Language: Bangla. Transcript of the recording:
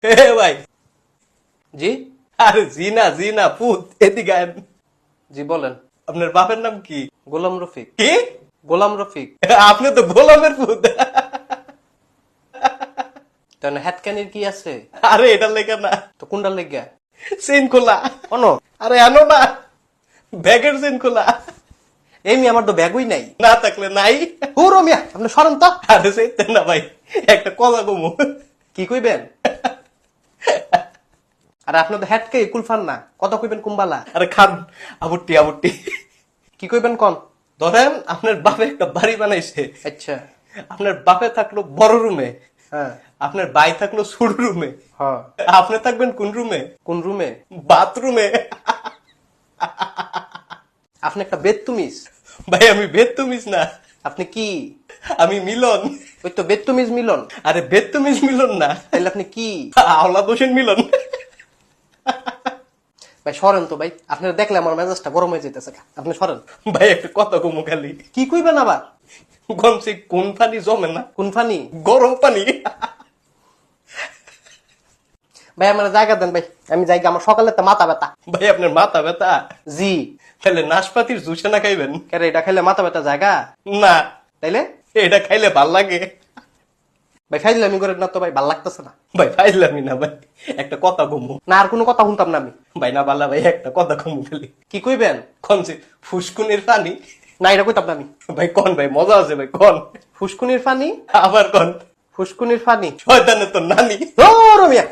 হে ভাই, জি আরে জি না পুত, এদিকে আয়েন। জি বলেন। আপনার বাপের নাম কি? গোলাম রফিক। কি? গোলাম রফিক। আপনি তো গোলামের পুত। তাহলে হ্যাটকানির কি আছে? আরে এটার লেখা না, তো কোনটার লেগা? চেন খোলা। অনো আরে আনো না, ব্যাগের চেন খোলা। এমনি আমার তো ব্যাগই নাই। না থাকলে নাই। হুরো মিয়া আপনি সরেন তো। আরে চাইতেন না ভাই, একটা কথা কমু। কি কইবেন? আর আপনি তো হ্যাটকে কুলফান না, কথা কইবেন কুম্বালা। আরে খান, আবুটি আবুটি। কি কইবেন কোন? ধরেন আপনার বাপে একটা বাড়ি বানাইছে, আচ্ছা। আপনার বাপে থাকলো বড় রুমে, হ্যাঁ আপনার ভাই থাকলো ছোট রুমে, হ্যাঁ। আপনি থাকবেন কোন রুমে? কোন রুমে? বাথরুমে। আপনি একটা বেদতুমিজ। ভাই আমি বেদতুমিজ না, আপনি কি? আমি মিলন। ওই তো বেদতুমিজ মিলন। আরে বেদতুমিজ মিলন না, তাহলে আপনি কি? আওলাদ হোসেন মিলন। ভাই সরেন তো ভাই, আপনার দেখলে আমার মেজাজটা গরম হয়ে যেতেছে। আপনি সরেন। ভাই একটা কথা কমু খালি, কি কইবেন আবার? গমছে কোন পানি জমে না, কোন ফানি? গরম পানি। ভাই আমার জায়গা দেন ভাই, আমি জায়গা, আমার সকালে তো মাথা ব্যথা। ভাই আপনার মাথা ব্যথা? জি। তাহলে নাশপাতির জুসে না খাইবেন? কেন এটা খাইলে মাথা ব্যথা জায়গা? না, তাইলে এটা খাইলে ভাল লাগে। ভাই খাইলে আমি করে না তো ভাই, ভাল লাগতেছে না। ভাই ফাইলামি না ভাই, একটা কথা কমু। না আর কোনো কথা শুনতাম না আমি। ভাই না বাল্লা ভাই, একটা কথা কমু খালি। কি কইবেন? কনছে ফুসকুনির পানি? না এটা কইতাম না আমি। ভাই কন ভাই, মজা আছে ভাই, কন। ফুসকুনির ফানি? আবার কন। ফুসকুনির ফানি? শয়তানের তো নানি। ও রমিয়া